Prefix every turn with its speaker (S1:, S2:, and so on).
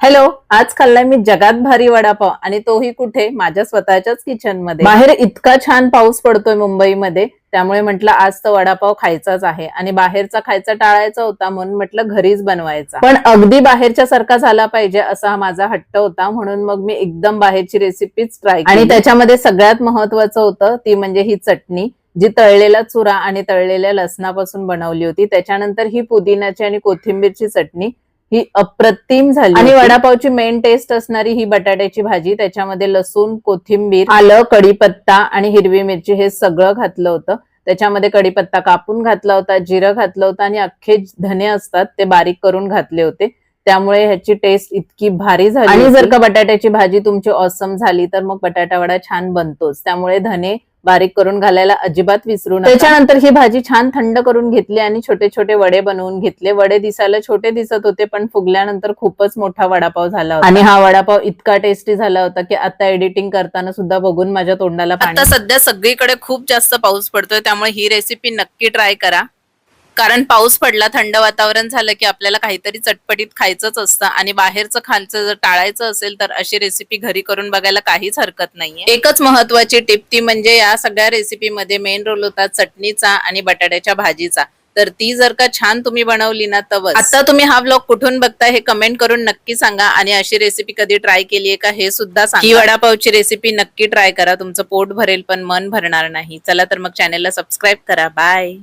S1: Hello, आज खाल्लाय मी जगात भारी वडापाव आणि तोही कुठे? माझ्या स्वतःच्याच किचन मध्ये। बाहेर इतका छान पाऊस पडतोय मुंबईमध्ये, त्यामुळे म्हटलं आज तर वडापाव खायचाच आहे आणि बाहेरचा खायचा टाळायचा होता म्हणून म्हटलं घरीच बनवायचा। पण अगदी बाहेरच्या सारखा झाला पाहिजे असा हा माझा हट्ट होता, म्हणून मग मी एकदम बाहेरची रेसिपीच ट्राय केली आणि त्याच्यामध्ये सगळ्यात महत्वाचं होतं ती म्हणजे ही चटणी, जी तळलेला चुरा आणि तळलेल्या लसणापासून बनवली होती। त्याच्यानंतर ही पुदिन्याची आणि कोथिंबीरची चटणी, ही अप्रतिम झाली आणि वडापावची मेन टेस्ट असणारी ही बटाट्याची भाजी, त्याच्यामध्ये लसूण, कोथिंबीर, आलं, कढीपत्ता आणि हिरवी मिरची हे सगळं घातलं होतं। त्याच्यामध्ये कढीपत्ता कापून घातला होता, जिरं घातलं होतं आणि अख्खे धने असतात ते बारीक करून घातले होते। त्यामुळे ह्याची टेस्ट इतकी भारी झाली आणि जर का बटाट्याची भाजी तुमची ऑसम झाली तर मग बटाटा वडा छान बनतोच। त्यामुळे धने बारीक करून घालायला अजिबात विसरू नका। त्याच्यानंतर ही भाजी छान थंड करून घेतली आणि छोटे छोटे वडे बनवून घेतले। वडे दिसायला छोटे दिसत होते पण फुगल्यानंतर खूपच मोठा वडापाव झाला होता आणि हा वडापाव इतका टेस्टी झाला होता की आता एडिटिंग करताना सुद्धा बघून माझ्या तोंडाला पाणी। आता सध्या सगळीकडे खूप जास्त पाऊस पडतोय, त्यामुळे ही रेसिपी नक्की ट्राय करा। कारण पाऊस पडला, थंड वातावरण झालं की आपल्याला काहीतरी चटपटीत खायचंच असतं आणि बाहेरचं खायचं जर टाळायचं असेल तर अशी रेसिपी घरी करून बघायला काहीच हरकत नाहीये। एकच महत्वाची टिप ती म्हणजे या सगळ्या रेसिपीमध्ये मेन रोल होता चटणीचा आणि बटाट्याच्या भाजीचा। तर ती जर का छान तुम्ही बनवली ना तर बस। आता तुम्ही हा व्लॉग कुठून बघताय हे कमेंट करून नक्की सांगा आणि अशी रेसिपी कधी ट्राय केलीये का हे सुद्धा सांगा। ही वडापावची रेसिपी नक्की ट्राय करा, तुमचं पोट भरेल पण मन भरणार नाही। चला तर मग चॅनलला सबस्क्राईब करा। बाय।